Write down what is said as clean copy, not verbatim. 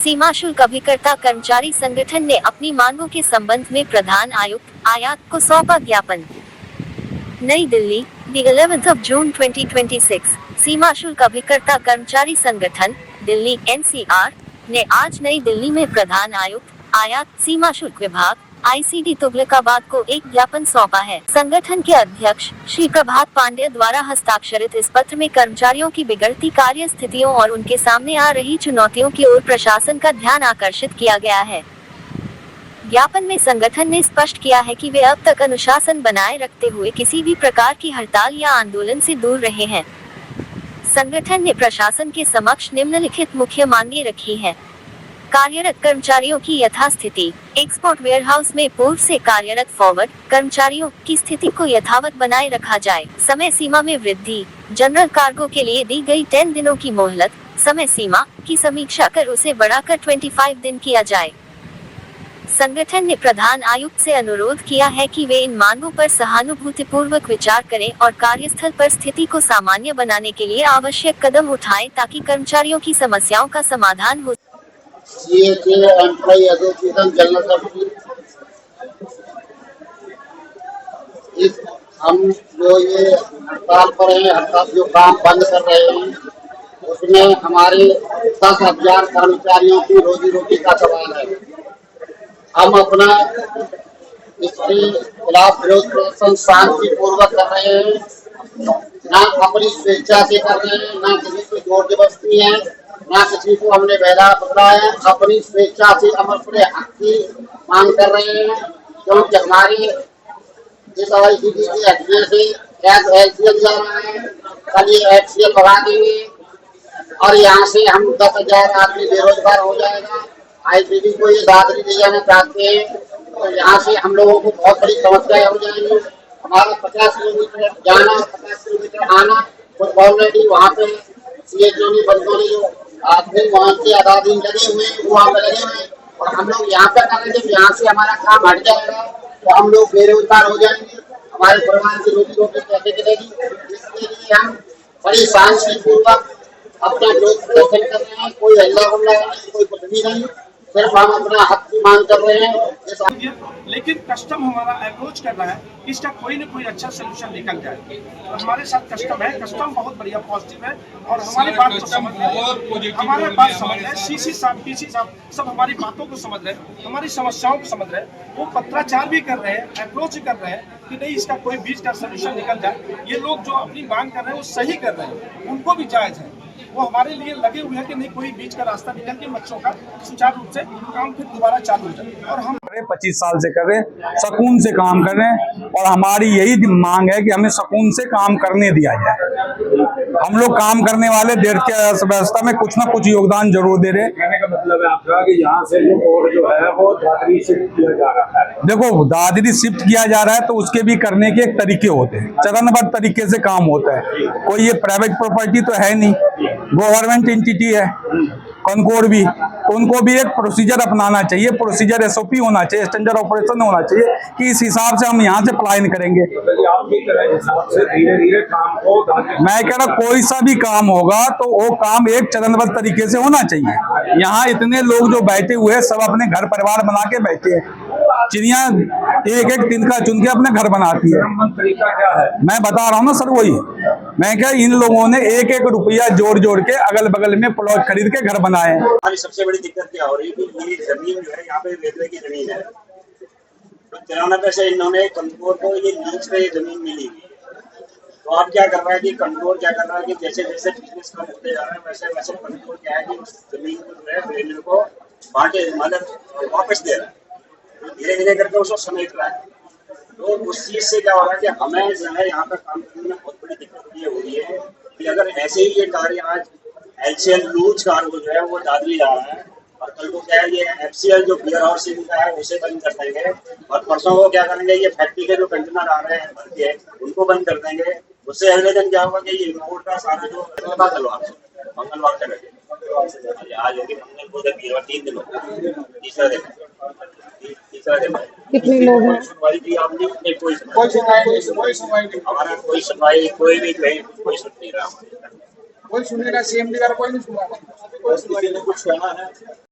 सीमा शुल्क अभिकर्ता कर्मचारी संगठन ने अपनी मांगों के संबंध में प्रधान आयुक्त आयात को सौंपा ज्ञापन। नई Delhi, the 11th of June 2026, सीमा शुल्क अभिकर्ता कर्मचारी संगठन दिल्ली NCR ने आज नई दिल्ली में प्रधान आयुक्त आयात सीमा शुल्क विभाग ICD तुगलकाबाद को एक ज्ञापन सौंपा है। संगठन के अध्यक्ष श्री प्रभात पांडेय द्वारा हस्ताक्षरित इस पत्र में कर्मचारियों की बिगड़ती कार्य स्थितियों और उनके सामने आ रही चुनौतियों की ओर प्रशासन का ध्यान आकर्षित किया गया है। ज्ञापन में संगठन ने स्पष्ट किया है कि वे अब तक अनुशासन बनाए रखते हुए किसी भी प्रकार की हड़ताल या आंदोलन से दूर रहे हैं। संगठन ने प्रशासन के समक्ष निम्नलिखित मुख्य मांगे रखी है। कार्यरत कर्मचारियों की यथास्थिति, एक्सपोर्ट वेयरहाउस में पूर्व से कार्यरत फॉरवर्ड कर्मचारियों की स्थिति को यथावत बनाए रखा जाए। समय सीमा में वृद्धि, जनरल कार्गो के लिए दी गई 10 दिनों की मोहलत समय सीमा की समीक्षा कर उसे बढ़ाकर 25 दिन किया जाए। संगठन ने प्रधान आयुक्त से अनुरोध किया है कि वे इन मांगों पर सहानुभूतिपूर्वक विचार करें और कार्यस्थल पर स्थिति को सामान्य बनाने के लिए आवश्यक कदम उठाएं ताकि कर्मचारियों की समस्याओं का समाधान हो। एम्प्लॉय एसोसिएशन जनरल सेक्रेटरी, इस हम जो ये हड़ताल पर हैं, हड़ताल जो काम बंद कर रहे हैं, उसमें हमारे 10,000 कर्मचारियों की रोजी रोटी का सवाल है। हम अपना इसके खिलाफ विरोध प्रदर्शन शांतिपूर्वक कर रहे हैं, ना अपनी स्वेच्छा से कर रहे हैं, ना किसी को जोर जबरदस्ती है, ना किसी को हमने बहला बताया। अपनी स्वेच्छा से हम अपने हक की मांग कर रहे हैं, क्योंकि हमारी इस ICD के हटने से HCL जा रहा है, कल ये HCL बढ़ा देंगे और यहाँ से हम 10,000 आदमी बेरोजगार हो जाएगा। ICD को ये दादरी ले जाना चाहते हैं, तो यहाँ से हम लोगों को बहुत बड़ी समस्याएं हो जाएंगी। हमारा 50 किलोमीटर जाना, 50 किलोमीटर आना, कुछ ऑलरेडी वहाँ पे CHO बंदों ने जो आदमी वहाँ से आधार लगे हुए हैं, वो वहाँ पे लगे हुए हैं, और हम लोग यहाँ पे करेंगे, जब यहाँ से हमारा काम हट जाएगा तो हम लोग बेरोजगार हो जाएंगे। हमारे परिवार की रोटी रोटी कैसे चलेगी? इसके लिए हम बड़ी शांतिपूर्वक अपना विरोध प्रदर्शन कर रहे हैं। कोई हल्ला गुल्ला नहीं, कोई कुछ भी नहीं, सिर्फ हम अपना हक की मांग कर रहे हैं। लेकिन कस्टम हमारा अप्रोच कर रहा है कि इसका कोई ना कोई अच्छा सोल्यूशन निकल जाए। तो हमारे साथ कस्टम है, कस्टम बहुत बढ़िया पॉजिटिव है और हमारी बात को समझ रहे हैं, हमारे बात समझ रहे हैं। CC साहब, PC साहब सब हमारी बातों को समझ रहे हैं, हमारी समस्याओं को समझ रहे हैं। वो पत्राचार भी कर रहे हैं, अप्रोच कर रहे हैं कि नहीं इसका कोई बीच का सोल्यूशन निकल जाए। ये लोग जो अपनी मांग कर रहे हैं वो सही कर रहे हैं, उनको भी जायज है। वो हमारे लिए लगे हुए हैं कि नहीं कोई बीच का रास्ता निकल के बच्चों का सुचारू रूप से काम फिर दोबारा चालू हो जाए। और हम 25 साल से कर रहे हैं, सुकून से काम कर रहे हैं और हमारी यही मांग है कि हमें सुकून से काम करने दिया जाए। हम लोग काम करने वाले देश की अर्थव्यवस्था में कुछ ना कुछ योगदान जरूर दे रहे हैं। कहने का मतलब है आपका कि यहाँ से जो कोड जो है वो दादरी शिफ्ट किया जा रहा है। देखो, दादरी शिफ्ट किया जा रहा है तो उसके भी करने के एक तरीके होते हैं, चरणबद्ध तरीके से काम होता है। कोई ये प्राइवेट प्रॉपर्टी तो है नहीं, गवर्नमेंट एंटिटी है कॉनकोर भी, तो उनको भी एक प्रोसीजर अपनाना चाहिए, प्रोसीजर SOP होना चाहिए, स्टैंडर्ड ऑपरेशन होना चाहिए कि इस हिसाब से हम यहाँ से पलायन करेंगे। आपकी तरह हिसाब से धीरे धीरे काम को, मैं कह रहा कोई सा भी काम होगा तो वो काम एक चरणबद्ध तरीके से होना चाहिए। यहाँ इतने लोग जो बैठे हुए हैं सब अपने घर परिवार बना के बैठे हैं। चिड़िया एक एक तिनका चुन के अपने घर बनाती है। तरीका क्या है? मैं बता रहा हूँ ना सर, वही मैं क्या, इन लोगों ने एक एक रुपया जोड़ जोड़ के अगल बगल में प्लॉट खरीद के घर बनाए हैं। हमारी सबसे बड़ी दिक्कत क्या हो रही है कि ये जमीन जो है यहाँ पे रेलवे की जमीन है, तो 93 से इन्होंने कंट्रोल को ये लीज पे जमीन मिली हुई है। तो आप क्या कर रहा है कि कंट्रोल क्या कर रहा है कि जैसे जैसे बिजनेस कम होते जा रहा है वैसे वैसे कंट्रोल क्या है कि उस जमीन को जो है रेलवे को बांटे मतलब वापस दे रहा है, धीरे धीरे करके उसको समेट रहा है। तो उस चीज से क्या हो रहा है कि हमें जो है यहाँ पर काम करने में बहुत बड़ी दिक्कत ये हो रही है कि अगर ऐसे ही ये कार्य आज HCL लूज कार्गो जो है वो दादरी जा रहा है और कल को क्या है ये FCL जो वेयर हाउसिंग का है उसे बंद कर देंगे और परसों को क्या करेंगे ये फैक्ट्री के जो कंटेनर आ रहे हैं भर के उनको बंद कर देंगे। उससे अगले दिन क्या होगा कि ये रोड का सारा जो मंगलवार से लगे आज होगी मंगल को 3 दिन होगा, तीसरा दिन कितने लोग हैं? सुनवाई की आपने कोई सुनवाई नहीं, हमारा कोई सुनवाई कोई भी कहीं कोई सुन नहीं रहा, कोई सुनेगा CM वगैरह कोई नहीं सुना, कुछ कहना है।